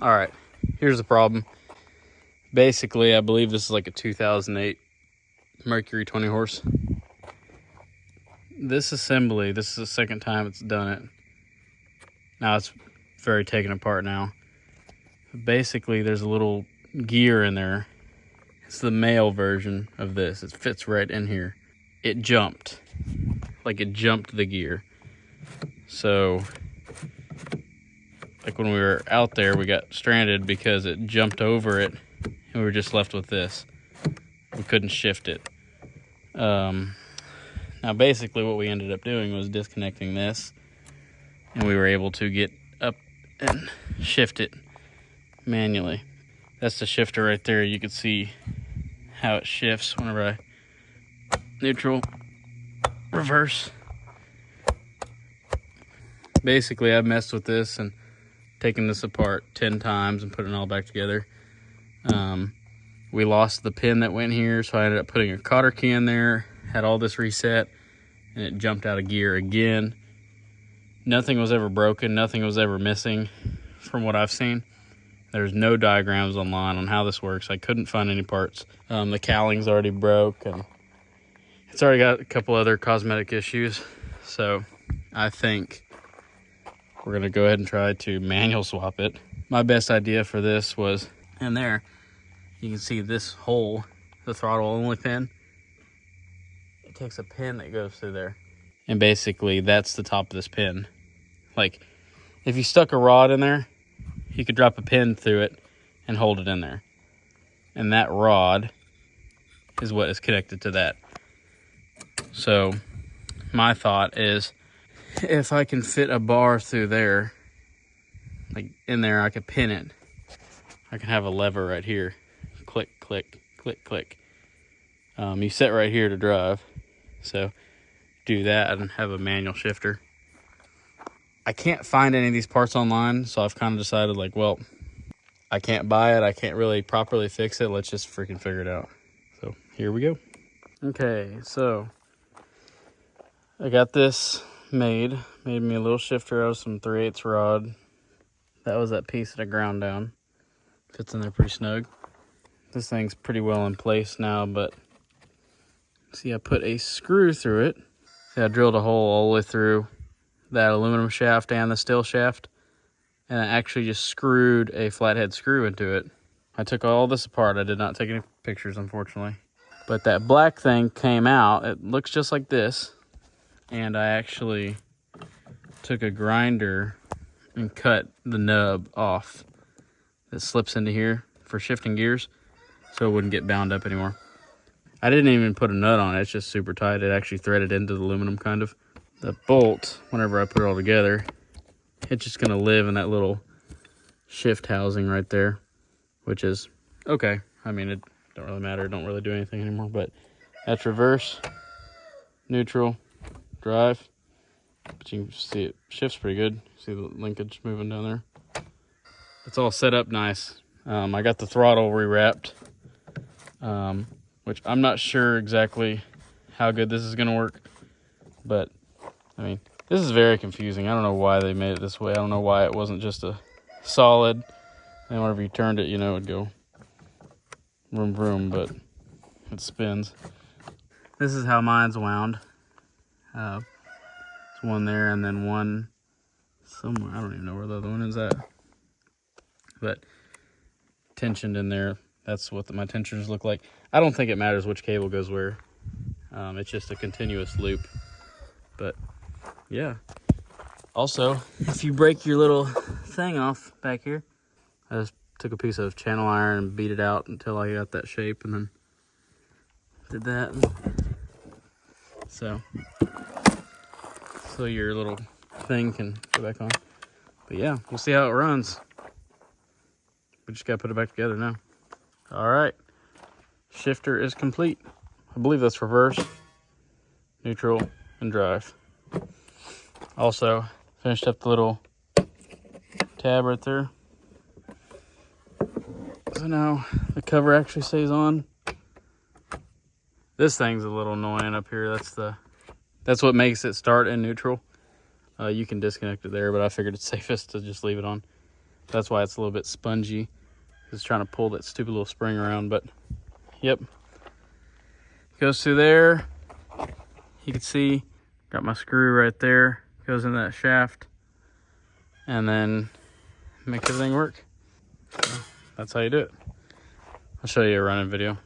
All right, here's the problem. Basically, I believe this is like a 2008 Mercury 20 horse. This assembly, this is the second time it's done it. Now it's very taken apart now. Basically, there's a little gear in there. It's the male version of this. It fits right in here. It jumped. Like it jumped the gear. So, like when we were out there, we got stranded because it jumped over it. And we were just left with this. We couldn't shift it. Now basically what we ended up doing was disconnecting this. And we were able to get up and shift it manually. That's the shifter right there. You can see how it shifts whenever I neutral, reverse. Basically, I've messed with this and taken this apart 10 times and put it all back together. We lost the pin that went here, so I ended up putting a cotter key in there, had all this reset, and it jumped out of gear again. Nothing was ever broken, nothing was ever missing from what I've seen. There's no diagrams online on how this works. I couldn't find any parts. The cowling's already broke, and it's already got a couple other cosmetic issues. So I think we're gonna go ahead and try to manual swap it. My best idea for this was in there. You can see this hole, the throttle only pin. It takes a pin that goes through there. And basically that's the top of this pin. Like if you stuck a rod in there, you could drop a pin through it and hold it in there. And that rod is what is connected to that. So my thought is if I can fit a bar through there, like in there, I could pin it. I can have a lever right here. Click, click, click, click. You set right here to drive. So do that and have a manual shifter. I can't find any of these parts online, so I've kind of decided like, well, I can't buy it. I can't really properly fix it. Let's just freaking figure it out. So here we go. Okay, so I got this made me a little shifter out of some 3/8 rod. That was that piece that I ground down. Fits in there pretty snug. This thing's pretty well in place now, but see, I put a screw through it. See, I drilled a hole all the way through that aluminum shaft and the steel shaft, and I actually just screwed a flathead screw into it. I took all this apart. I did not take any pictures, unfortunately. But that black thing came out. It looks just like this. And I actually took a grinder and cut the nub off that slips into here for shifting gears so it wouldn't get bound up anymore. I didn't even put a nut on it. It's just super tight. It actually threaded into the aluminum kind of. The bolt, whenever I put it all together, it's just going to live in that little shift housing right there, which is okay. I mean, it don't really matter. It don't really do anything anymore, but that's reverse, neutral, drive. But you can see it shifts pretty good. See the linkage moving down there. It's all set up nice. I got the throttle rewrapped, which I'm not sure exactly how good this is going to work, but I mean, this is very confusing. I don't know why they made it this way. I don't know why it wasn't just a solid, and whenever you turned it, you know, it'd go vroom vroom, but it spins. This is how mine's wound. It's one there and then one somewhere. I don't even know where the other one is at, but tensioned in there. That's what my tensioners look like. I don't think it matters which cable goes where. It's just a continuous loop. But yeah. Also, if you break your little thing off back here, I just took a piece of channel iron and beat it out until I got that shape, and then did that. So your little thing can go back on. But yeah, we'll see how it runs. We just gotta put it back together now. All right, shifter is complete. I believe that's reverse, neutral, and drive. Also, finished up the little tab right there. So now the cover actually stays on. This thing's a little annoying up here. That's what makes it start in neutral. You can disconnect it there, but I figured it's safest to just leave it on. That's why it's a little bit spongy. It's trying to pull that stupid little spring around, but yep. Goes through there. You can see, got my screw right there. Goes in that shaft. And then make everything work. So that's how you do it. I'll show you a running video.